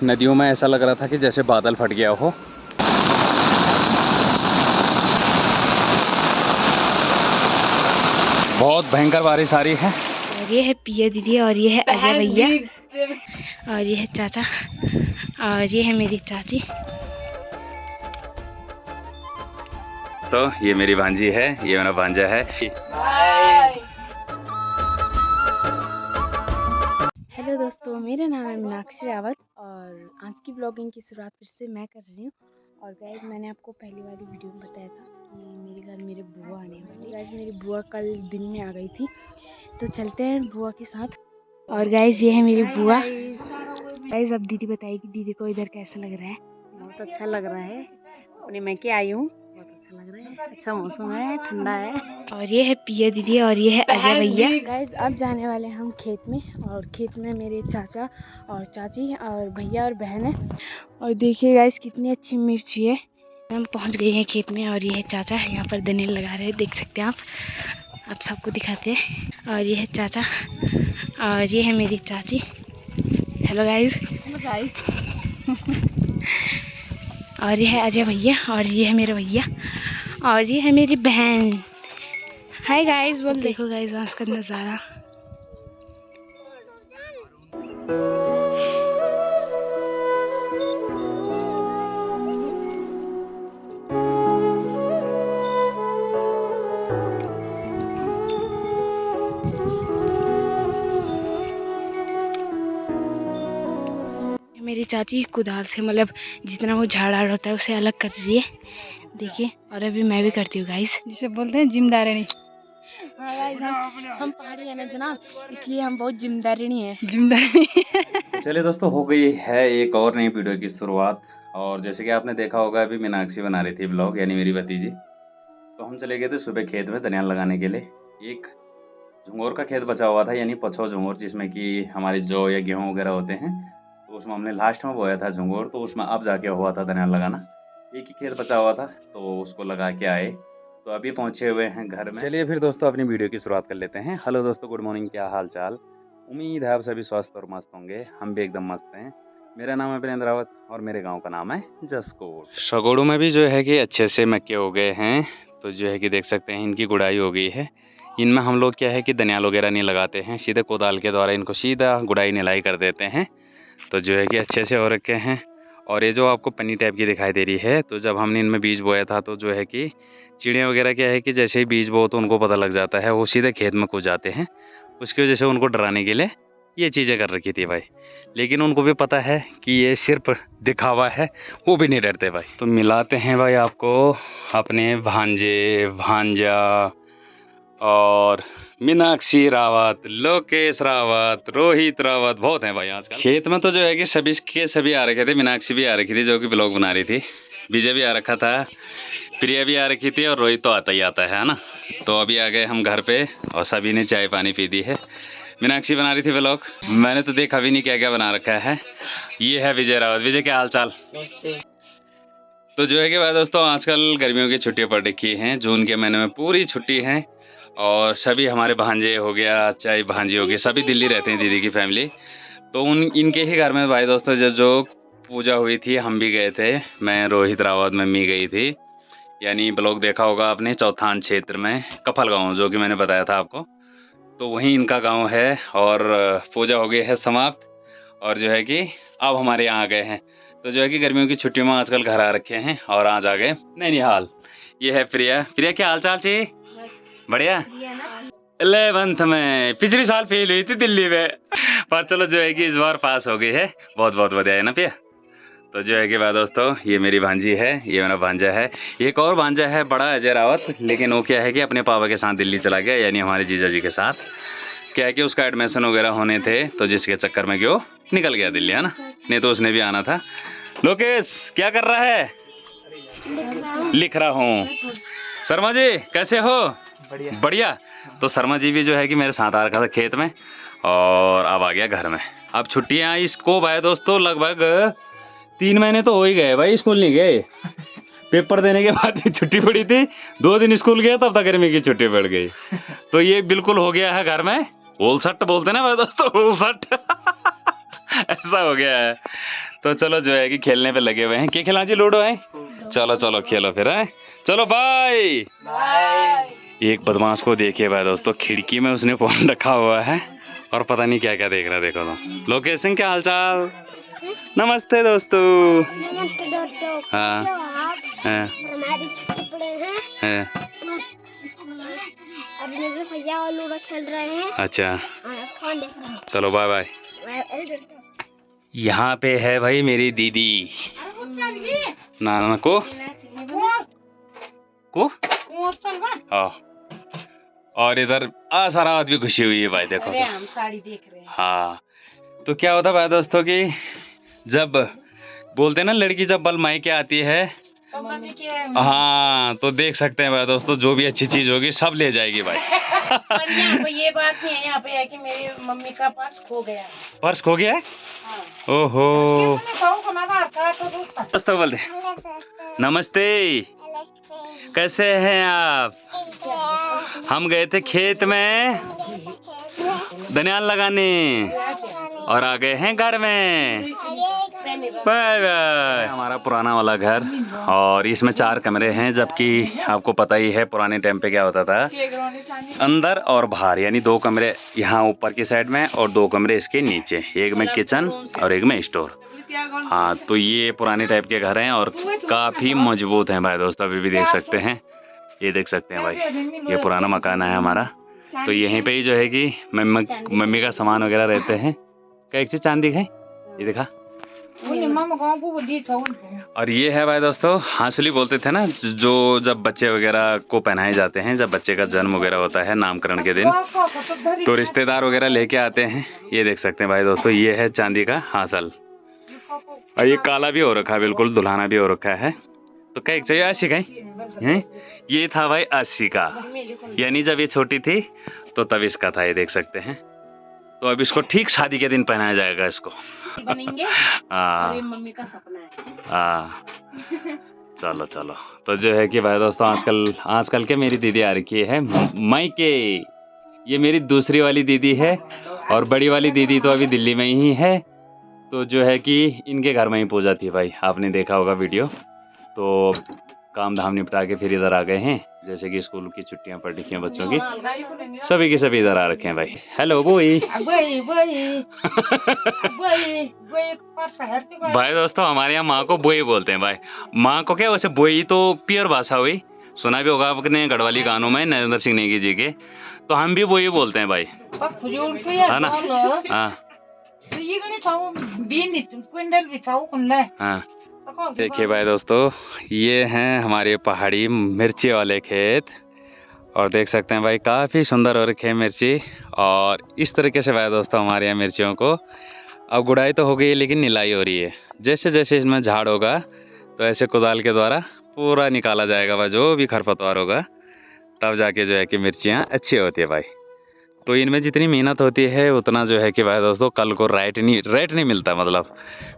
नदियों में ऐसा लग रहा था कि जैसे बादल फट गया हो। बहुत भयंकर बारिश आ रही है। और ये है पिया दीदी, और ये है अजय भैया, और ये है चाचा, और ये है मेरी चाची। तो ये मेरी भांजी है, ये मेरा भांजा है। हेलो दोस्तों, मेरा नाम है मीनाक्षी रावत और आज की ब्लॉगिंग की शुरुआत फिर से मैं कर रही हूँ। और गाइज, मैंने आपको पहली वाली वीडियो में बताया था कि मेरे घर मेरे बुआ आने वाली। गाइज, मेरी बुआ कल दिन में आ गई थी, तो चलते हैं बुआ के साथ। और गाइज, ये है मेरी बुआ। गाइज, अब दीदी बताएगी दीदी को इधर कैसा लग रहा है। बहुत अच्छा लग रहा है, अपने मैके आई हूँ, बहुत अच्छा लग रहा है, अच्छा मौसम है, ठंडा है। और ये है पिया दीदी, और ये है अजय भैया। गाइज, अब जाने वाले हैं हम खेत में, और खेत में मेरे चाचा और चाची और भैया और बहन है। और देखिए गाइज, कितनी अच्छी मिर्च हुई है। हम पहुंच गए हैं खेत में, और ये है चाचा यहाँ पर दनेल लगा रहे हैं, देख सकते हैं आप सबको दिखाते हैं। और ये है चाचा, और ये है मेरी चाची। Hello guys. और ये है अजय भैया, और ये है मेरे भैया, और ये है मेरी बहन। हाय गाइस बोल। देखो गाइस, आज का नज़ारा। मेरी चाची कुदाल से मतलब जितना वो झाड़ होता है उसे अलग कर रही है, देखिए। और अभी मैं भी करती हूँ गाइस, जिसे बोलते हैं जिम्मेदारी। हाँ गाइस, हम पहाड़ी हैं ना जनाब, इसलिए हम बहुत जिम्मेदारी हैं। चलिए दोस्तों, हो गई है एक और नई वीडियो की शुरुआत। और जैसे कि आपने देखा होगा, अभी मीनाक्षी बना रही थी ब्लॉग, यानी मेरी भतीजी। तो हम चले गए थे सुबह खेत में धनिया लगाने के लिए। एक झुंगोर का खेत बचा हुआ था, यानी पछो झुंगोर, जिसमें कि हमारे जौ या गेहूँ वगैरह होते हैं। तो उसमें हमने लास्ट में बोया था झुंगोर, तो उसमें अब जाके हुआ था धनिया लगाना। एक ही खेत बचा हुआ था, तो उसको लगा के आए। तो अभी पहुँचे हुए हैं घर में। चलिए फिर दोस्तों, अपनी वीडियो की शुरुआत कर लेते हैं। हेलो दोस्तों, गुड मॉर्निंग, क्या हाल चाल। उम्मीद है आप सभी स्वस्थ और मस्त होंगे। हम भी एकदम मस्त हैं। मेरा नाम है वीरेंद्र रावत और मेरे गांव का नाम है जसकोट। सगोड़ू में भी जो है कि अच्छे से मक्के हो गए हैं। तो जो है कि देख सकते हैं, इनकी गुड़ाई हो गई है। इनमें हम लोग क्या है कि धनियाल वगैरह नहीं लगाते हैं, सीधे कोदाल के द्वारा इनको सीधा गुड़ाई निलाई कर देते हैं। तो जो है कि अच्छे से हो रखे हैं। और ये जो आपको पन्नी टाइप की दिखाई दे रही है, तो जब हमने इनमें बीज बोया था, तो जो है कि चिड़िया वगैरह क्या है कि जैसे ही बीज बो तो उनको पता लग जाता है, वो सीधे खेत में कूद जाते हैं। उसकी वजह से उनको डराने के लिए ये चीज़ें कर रखी थी भाई। लेकिन उनको भी पता है कि ये सिर्फ दिखावा है, वो भी नहीं डरते भाई। तो मिलाते हैं भाई आपको अपने भांजे, भांजा और मीनाक्षी रावत, लोकेश रावत, रोहित रावत, बहुत हैं भाई आजकल खेत में। तो जो है कि सभी के सभी आ रखे थे। मीनाक्षी भी आ रखी थी, जो कि ब्लॉग बना रही थी। विजय भी आ रखा था, प्रिया भी आ रखी थी, और रोहित तो आता ही आता है ना। तो अभी आ गए हम घर पे, और सभी ने चाय पानी पी दी है। मीनाक्षी बना रही थी व्लॉग, मैंने तो देखा भी नहीं क्या क्या बना रखा है। ये है विजय रावत। विजय, क्या हाल चाल। तो जो है कि भाई दोस्तों, आजकल गर्मियों की छुट्टियां पड़ रखी हैं, जून के महीने में पूरी छुट्टी है। और सभी हमारे भांजे हो गया, चाहे भांजी हो गई, सभी दिल्ली रहते हैं, दीदी की फैमिली। तो इनके ही घर में भाई दोस्तों जो पूजा हुई थी, हम भी गए थे। मैं, रोहित रावत, मम्मी गई थी। यानी ब्लॉग देखा होगा आपने, चौथान क्षेत्र में कफल गाँव, जो कि मैंने बताया था आपको। तो वहीं इनका गांव है। और पूजा हो गई है समाप्त, और जो है कि अब हमारे यहाँ आ गए हैं। तो जो है कि गर्मियों की छुट्टियों में आजकल घर आ रखे हैं, और आज आ गए नैनीहाल। ये है प्रिया। प्रिया, क्या हाल चाल ची। बढ़िया। 11th में, पिछले साल फेल हुई थी दिल्ली में, पर चलो जो है कि इस बार पास हो गई है। बहुत बहुत बढ़िया है ना प्रिया। तो जो है कि भाई दोस्तों, ये मेरी भांजी है, ये मेरा भांजा है। एक और भांजा है बड़ा, अजय रावत, लेकिन वो क्या है कि अपने पापा के साथ दिल्ली चला गया, यानी हमारे जीजा जी के साथ। क्या है कि उसका एडमिशन वगैरह होने थे, तो जिसके चक्कर में क्यों निकल गया दिल्ली, है ना। नहीं तो उसने भी आना था। लोकेश, क्या कर रहा है। लिख रहा हूँ। शर्मा जी, कैसे हो। बढ़िया बढ़िया। तो शर्मा जी भी जो है कि मेरे साथ आ रखा था खेत में, और अब आ गया घर में। अब छुट्टियाँ इसको भाई दोस्तों लगभग 3 महीने तो हो ही गए भाई, स्कूल नहीं गए। पेपर देने के बाद छुट्टी पड़ी थी, 2 दिन स्कूल गया, तब तक गर्मी की छुट्टी पड़ गई। तो ये बिल्कुल हो गया है घर में ओलसट, बोलते ना भाई दोस्तों, ओलसट। ऐसा हो गया है। तो चलो जो है कि खेलने पे लगे हुए हैं। क्या खिला जी? लूडो है? चलो चलो खेलो फिर है। चलो बाय। एक बदमाश को देखिए भाई दोस्तों, खिड़की में उसने फोन रखा हुआ है और पता नहीं क्या क्या देख रहा है। देखो तो लोकेशन, क्या हालचाल? नमस्ते दोस्तों। नमस्ते दोस्तों। हाँ हाँ हमारी छुट्टी पड़े हैं हाँ। और मेरे भैया और लूडो खेल रहे हैं। अच्छा फोन देख रहे हैं। चलो बाय बाय। यहाँ पे है भाई मेरी दीदी नाना को हाँ। और इधर सारा आदमी खुशी हुई है भाई। देखो तो। हम साड़ी देख रहे हैं। हाँ तो क्या होता है भाई दोस्तों कि जब बोलते हैं ना लड़की जब बल मायके आती है, हाँ तो देख सकते हैं भाई दोस्तों, जो भी अच्छी चीज होगी सब ले जाएगी भाई। पर यहाँ पे ये बात नहीं है, यहाँ पे है कि मेरी मम्मी का पर्स खो गया। पर्स खो गया है? हाँ। ओहो। दोस्तों बोलते नमस्ते, कैसे हैं आप? हम गए थे खेत में धनिया लगाने और आ गए हैं घर में। Bye bye. हमारा पुराना वाला घर और इसमें 4 कमरे हैं, जबकि आपको पता ही है पुराने टाइम पे क्या होता था, अंदर और बाहर, यानी 2 कमरे यहाँ ऊपर की साइड में और 2 कमरे इसके नीचे, एक में किचन और एक में स्टोर। हाँ तो ये पुराने टाइप के घर हैं और काफ़ी मजबूत हैं भाई दोस्तों। अभी भी देख सकते हैं, ये देख सकते हैं भाई, ये पुराना मकान है हमारा। तो यहीं पे ही जो है कि मम्मी का सामान वगैरह रहते हैं। क्या एक चीज चांदी है, ये देखा। और ये है भाई दोस्तों हांसली बोलते थे ना, जो जब बच्चे वगैरह को पहनाए जाते हैं, जब बच्चे का जन्म वगैरह होता है नामकरण के दिन, तो रिश्तेदार वगैरह लेके आते हैं। ये देख सकते हैं भाई दोस्तों, ये है चांदी का हांसल और ये काला भी हो रखा है, बिल्कुल दुल्हाना भी हो रखा है। तो क्या एक चाहिए 80 का है? ये था भाई 80 का, यानी जब ये छोटी थी तो तब इसका था। ये देख सकते हैं। तो अब इसको ठीक शादी के दिन पहनाया जाएगा इसको। बनेंगे। हाँ मम्मी का सपना है। हाँ चलो चलो। तो जो है कि भाई दोस्तों आजकल के मेरी दीदी आ रखी है मायके। ये मेरी दूसरी वाली दीदी है और बड़ी वाली दीदी तो अभी दिल्ली में ही है। तो जो है कि इनके घर में ही पूजा थी भाई, आपने देखा होगा वीडियो। तो काम धाम निपटा के फिर इधर आ गए हैं, जैसे कि स्कूल की छुट्टियां पड़ रही हैं बच्चों की, सभी के सभी इधर आ रखे हैं भाई। हेलो बोई। भाई दोस्तों हमारे यहाँ माँ को बोई बोलते हैं भाई। माँ को क्या, वैसे बोई तो प्योर भाषा हुई, सुना भी होगा आपने गढ़वाली गानों में नरेंद्र सिंह नेगी जी के, तो हम भी बोई बोलते हैं भाई, है ना? हाँ हाँ। देखिए भाई दोस्तों, ये हैं हमारे पहाड़ी मिर्ची वाले खेत और देख सकते हैं भाई काफ़ी सुंदर हो रखे हैं मिर्ची। और इस तरीके से भाई दोस्तों हमारे यहाँ मिर्चियों को अब गुड़ाई तो हो गई है, लेकिन निलाई हो रही है। जैसे जैसे इसमें झाड़ होगा तो ऐसे कुदाल के द्वारा पूरा निकाला जाएगा भाई, जो भी खरपतवार होगा, तब जाके जो है कि मिर्चियाँ अच्छी होती है भाई। तो इनमें जितनी मेहनत होती है उतना जो है कि भाई दोस्तों कल को रेट नहीं मिलता। मतलब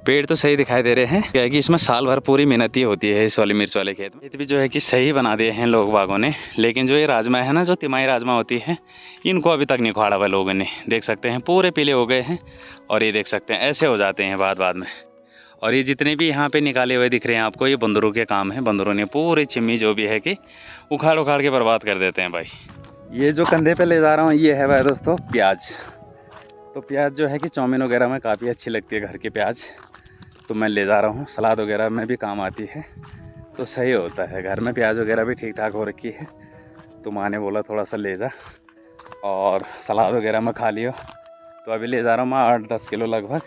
पेड़ तो सही दिखाई दे रहे हैं, क्या है कि इसमें साल भर पूरी मेहनत ही होती है इस वाली मिर्च वाले खेत में। खेत भी जो है कि सही बना दिए हैं लोग बागों ने, लेकिन जो ये राजमा है ना, जो तिमाही राजमा होती है, इनको अभी तक नहीं उखाड़ा हुआ लोगों ने। देख सकते हैं पूरे पीले हो गए हैं और ये देख सकते हैं ऐसे हो जाते हैं बाद में। और ये जितने भी यहाँ पे निकाले हुए दिख रहे हैं आपको, ये बंदरों के काम है। बंदरों ने पूरी चिम्मी जो भी है कि उखाड़ के बर्बाद कर देते हैं भाई। ये जो कंधे पे ले जा रहा हूँ ये है भाई दोस्तों प्याज। तो प्याज जो है कि चाउमीन वगैरह में काफ़ी अच्छी लगती है घर की प्याज, तो मैं ले जा रहा हूँ। सलाद वगैरह में भी काम आती है, तो सही होता है। घर में प्याज वगैरह भी ठीक ठाक हो रखी है, तो माँ ने बोला थोड़ा सा ले जा और सलाद वगैरह में खा लियो। तो अभी ले जा रहा हूँ मैं 8-10 किलो लगभग,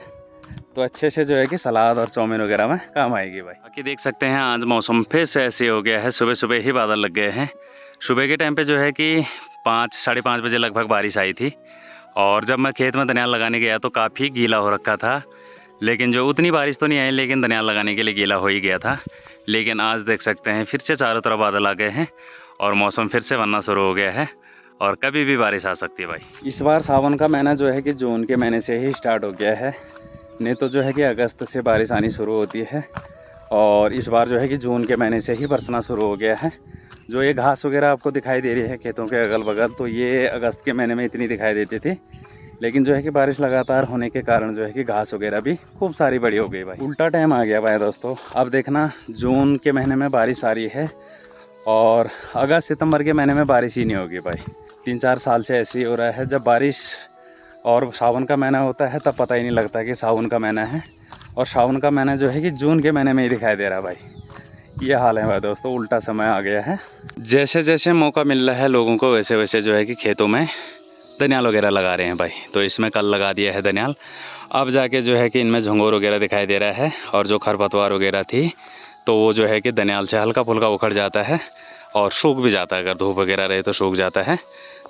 तो अच्छे से जो है कि सलाद और चाउमीन वगैरह में काम आएगी भाई। बाकी देख सकते हैं आज मौसम फिर से ऐसे हो गया है, सुबह सुबह ही बादल लग गए हैं। सुबह के टाइम पे जो है कि 5-5:30 बजे लगभग बारिश आई थी और जब मैं खेत में धनिया लगाने गया तो काफ़ी गीला हो रखा था, लेकिन जो उतनी बारिश तो नहीं आई, लेकिन धनिया लगाने के लिए गीला हो ही गया था। लेकिन आज देख सकते हैं फिर से चारों तरफ बादल आ गए हैं और मौसम फिर से बनना शुरू हो गया है और कभी भी बारिश आ सकती है भाई। इस बार सावन का महीना जो है कि जून के महीने से ही स्टार्ट हो गया है, नहीं तो जो है कि अगस्त से बारिश आनी शुरू होती है और इस बार जो है कि जून के महीने से ही बरसना शुरू हो गया है। जो ये घास वगैरह आपको दिखाई दे रही है खेतों के अगल बगल, तो ये अगस्त के महीने में इतनी दिखाई देती थी, लेकिन जो है कि बारिश लगातार होने के कारण जो है कि घास वगैरह भी खूब सारी बड़ी हो गई भाई। उल्टा टाइम आ गया भाई दोस्तों। अब देखना जून के महीने में बारिश आ रही है और अगस्त सितंबर के महीने में बारिश ही नहीं होगी भाई। 3-4 साल से ऐसे ही हो रहा है। जब बारिश और सावन का महीना होता है तब पता ही नहीं लगता कि सावन का महीना है, और सावन का महीना जो है कि जून के महीने में ही दिखाई दे रहा है भाई। ये हाल है भाई दोस्तों, उल्टा समय आ गया है। जैसे जैसे मौका मिल रहा है लोगों को वैसे वैसे जो है कि खेतों में धनियाल वगैरह लगा रहे हैं भाई। तो इसमें कल लगा दिया है धनियाल, अब जाके जो है कि इनमें झंगोर वगैरह दिखाई दे रहा है, और जो खरपतवार वगैरह थी तो वो जो है कि धनियाल से हल्का फुल्का उखड़ जाता है और सूख भी जाता है। अगर धूप वगैरह रहे तो सूख जाता है।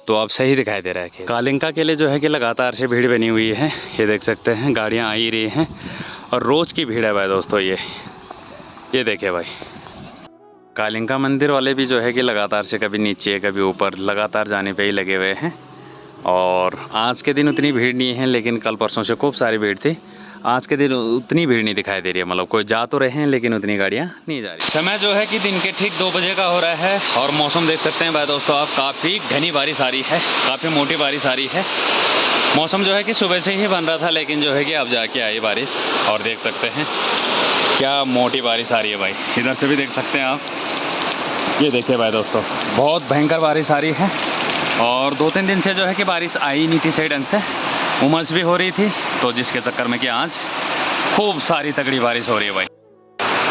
तो अब सही दिखाई दे रहा है। कालिंका के लिए जो है कि लगातार से भीड़ बनी हुई है, ये देख सकते हैं, गाड़ियाँ आ ही रही हैं और रोज़ की भीड़ है भाई दोस्तों। ये देखिए भाई, कालिंका मंदिर वाले भी जो है कि लगातार से कभी नीचे कभी ऊपर लगातार जाने पे ही लगे हुए हैं। और आज के दिन उतनी भीड़ नहीं है, लेकिन कल परसों से खूब सारी भीड़ थी। आज के दिन उतनी भीड़ नहीं दिखाई दे रही है, मतलब कोई जा तो रहे हैं लेकिन उतनी गाड़ियाँ नहीं जा रही। समय जो है कि दिन के ठीक 2 बजे का हो रहा है और मौसम देख सकते हैं भाई दोस्तों आप, काफ़ी घनी बारिश आ रही है, काफ़ी मोटी बारिश आ रही है। मौसम जो है कि सुबह से ही बन रहा था, लेकिन जो है कि अब जाके आई बारिश, और देख सकते हैं क्या मोटी बारिश आ रही है भाई। इधर से भी देख सकते हैं आप, ये देखिए भाई दोस्तों, बहुत भयंकर बारिश आ रही है। और 2-3 दिन से जो है कि बारिश आई नहीं थी सही ढंग से, उमस भी हो रही थी, तो जिसके चक्कर में कि आज खूब सारी तगड़ी बारिश हो रही है भाई।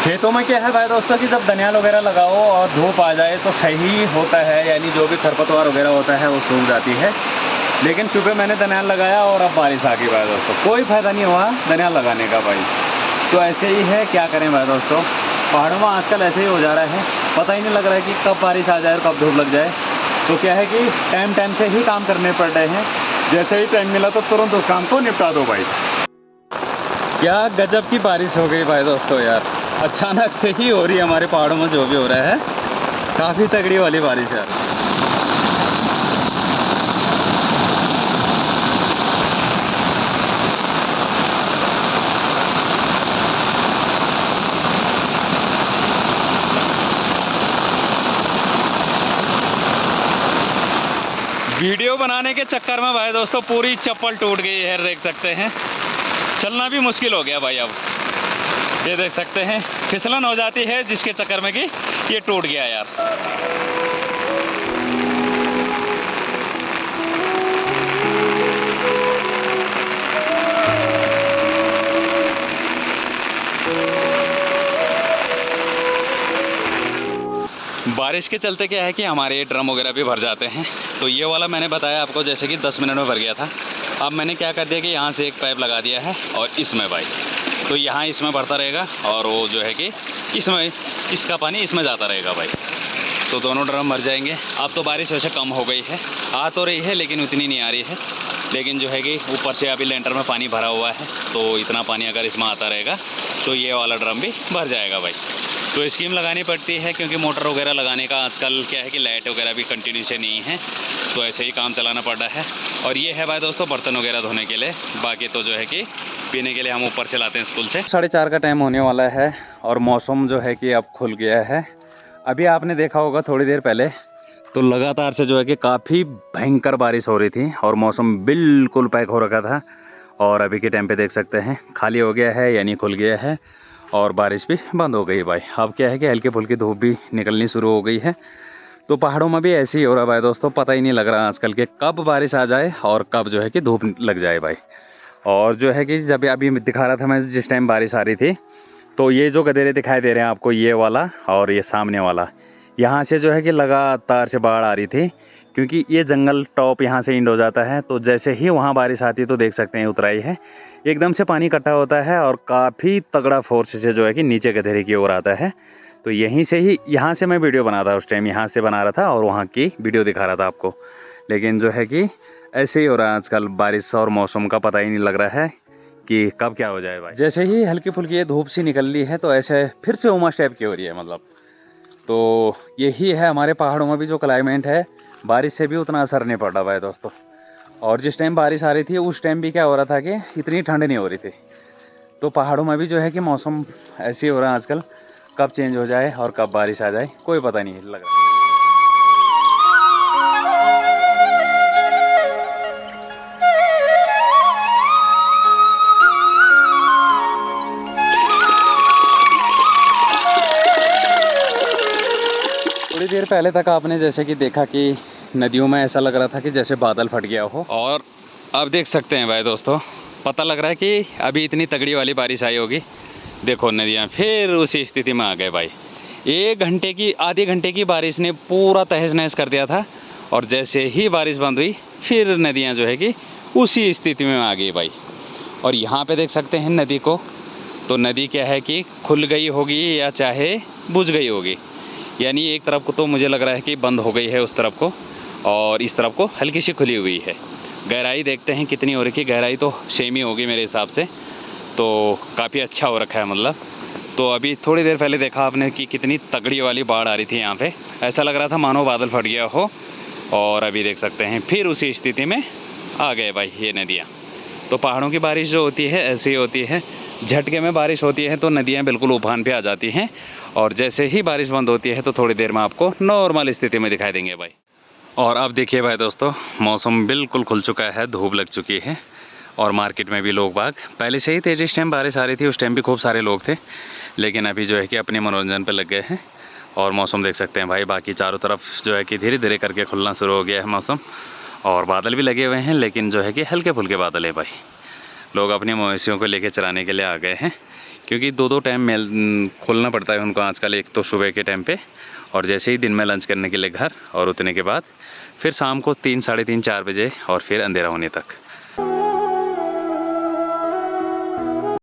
खेतों में क्या है भाई दोस्तों कि जब धनियाल वगैरह लगाओ और धूप आ जाए तो सही होता है, यानी जो भी खरपतवार वगैरह होता है वो सूख जाती है। लेकिन सुबह मैंने धनियाल लगाया और अब बारिश आ गई भाई दोस्तों, कोई फ़ायदा नहीं हुआ धनियाल लगाने का भाई। तो ऐसे ही है, क्या करें भाई दोस्तों, पहाड़ों में आजकल ऐसे ही हो जा रहा है, पता ही नहीं लग रहा है कि कब बारिश आ जाए और कब धूप लग जाए। तो क्या है कि टाइम से ही काम करने पड़ रहे हैं, जैसे ही टाइम मिला तो तुरंत उस काम को निपटा दो भाई। क्या गजब की बारिश हो गई भाई दोस्तों यार, अचानक से ही हो रही है हमारे पहाड़ों में, जो भी हो रहा है काफ़ी तगड़ी वाली बारिश है। वीडियो बनाने के चक्कर में भाई दोस्तों पूरी चप्पल टूट गई है, देख सकते हैं, चलना भी मुश्किल हो गया भाई। अब ये देख सकते हैं फिसलन हो जाती है, जिसके चक्कर में कि ये टूट गया यार। बारिश के चलते क्या है कि हमारे ड्रम वगैरह भी भर जाते हैं। तो ये वाला मैंने बताया आपको जैसे कि 10 मिनट में भर गया था। अब मैंने क्या कर दिया कि यहाँ से एक पाइप लगा दिया है और इसमें भाई, तो यहाँ इसमें भरता रहेगा और वो जो है कि इसमें इसका पानी इसमें जाता रहेगा भाई। तो दोनों ड्रम भर जाएंगे। अब तो बारिश वैसे कम हो गई है, आ तो रही है लेकिन उतनी नहीं आ रही है। लेकिन जो है कि ऊपर से अभी लेंटर में पानी भरा हुआ है, तो इतना पानी अगर इसमें आता रहेगा तो ये वाला ड्रम भी भर जाएगा भाई। तो स्कीम लगानी पड़ती है, क्योंकि मोटर वगैरह लगाने का आजकल क्या है कि लाइट वगैरह भी कंटिन्यू से नहीं है, तो ऐसे ही काम चलाना पड़ रहा है। और ये है भाई दोस्तों बर्तन वगैरह धोने के लिए, बाकी तो जो है कि पीने के लिए हम ऊपर से लाते हैं स्कूल से। 4:30 का टाइम होने वाला है और मौसम जो है कि अब खुल गया है। अभी आपने देखा होगा थोड़ी देर पहले तो लगातार से जो है कि काफ़ी भयंकर बारिश हो रही थी और मौसम बिल्कुल पैक हो रखा था। और अभी के टाइम पे देख सकते हैं खाली हो गया है, यानी खुल गया है और बारिश भी बंद हो गई भाई। अब क्या है कि हल्की फुल्की धूप भी निकलनी शुरू हो गई है। तो पहाड़ों में भी ऐसे ही हो रहा है भाई दोस्तों, पता ही नहीं लग रहा आजकल के कब बारिश आ जाए और कब जो है कि धूप लग जाए भाई। और जो है कि जब अभी दिखा रहा था मैं जिस टाइम बारिश आ रही थी, तो ये जो गधेरे दिखाई दे रहे हैं आपको, ये वाला और ये सामने वाला, यहाँ से जो है कि लगातार से बाढ़ आ रही थी, क्योंकि ये जंगल टॉप यहाँ से इंड हो जाता है। तो जैसे ही वहाँ बारिश आती है तो देख सकते हैं उतराई है, एकदम से पानी इकट्ठा होता है और काफ़ी तगड़ा फोर्स से जो है कि नीचे गधेरे की ओर आता है। तो यहीं से ही, यहाँ से मैं वीडियो बना था उस टाइम, यहाँ से बना रहा था और वहाँ की वीडियो दिखा रहा था आपको। लेकिन जो है कि ऐसे ही हो रहा है आजकल, बारिश और मौसम का पता ही नहीं लग रहा है कि कब क्या हो जाए भाई। जैसे ही हल्की फुल्की ये धूप सी निकल ली है तो ऐसे फिर से उमस टाइप की हो रही है मतलब। तो यही है हमारे पहाड़ों में भी जो क्लाइमेट है, बारिश से भी उतना असर नहीं पड़ रहा भाई दोस्तों। और जिस टाइम बारिश आ रही थी उस टाइम भी क्या हो रहा था कि इतनी ठंड नहीं हो रही थी। तो पहाड़ों में भी जो है कि मौसम ऐसे ही हो रहा है आजकल, कब चेंज हो जाए और कब बारिश आ जाए कोई पता नहीं लग रहा। देर पहले तक आपने जैसे कि देखा कि नदियों में ऐसा लग रहा था कि जैसे बादल फट गया हो, और अब देख सकते हैं भाई दोस्तों, पता लग रहा है कि अभी इतनी तगड़ी वाली बारिश आई होगी। देखो नदियाँ फिर उसी स्थिति में आ गए भाई। आधे घंटे की बारिश ने पूरा तहस नहस कर दिया था, और जैसे ही बारिश बंद हुई फिर नदियाँ जो है कि उसी स्थिति में आ गई भाई। और यहाँ पे देख सकते हैं नदी को, तो नदी क्या है कि खुल गई होगी या चाहे बुझ गई होगी। यानी एक तरफ को तो मुझे लग रहा है कि बंद हो गई है उस तरफ को, और इस तरफ को हल्की सी खुली हुई है। गहराई देखते हैं कितनी हो रखी है। गहराई तो सेम ही होगी मेरे हिसाब से, तो काफ़ी अच्छा हो रखा है मतलब। तो अभी थोड़ी देर पहले देखा आपने कि कितनी तगड़ी वाली बाढ़ आ रही थी यहाँ पे, ऐसा लग रहा था मानो बादल फट गया हो। और अभी देख सकते हैं फिर उसी स्थिति में आ गए भाई ये नदियाँ। तो पहाड़ों की बारिश जो होती है ऐसी होती है, झटके में बारिश होती है तो नदियाँ बिल्कुल उफान पे आ जाती हैं, और जैसे ही बारिश बंद होती है तो थोड़ी देर में आपको नॉर्मल स्थिति में दिखाई देंगे भाई। और अब देखिए भाई दोस्तों, मौसम बिल्कुल खुल चुका है, धूप लग चुकी है, और मार्केट में भी लोग बाग पहले से ही थे। जिस टाइम बारिश आ रही थी उस टाइम भी खूब सारे लोग थे, लेकिन अभी जो है कि अपने मनोरंजन पर लग गए हैं। और मौसम देख सकते हैं भाई, बाकी चारों तरफ जो है कि धीरे धीरे करके खुलना शुरू हो गया है मौसम, और बादल भी लगे हुए हैं, लेकिन जो है कि हल्के फुल्के बादल है भाई। लोग अपनी मवेशियों को लेके चराने के लिए आ गए हैं, क्योंकि दो टाइम में खोलना पड़ता है उनको आजकल। एक तो सुबह के टाइम पे, और जैसे ही दिन में लंच करने के लिए घर, और उतने के बाद फिर शाम को 3, साढ़े 3, 4 बजे, और फिर अंधेरा होने तक।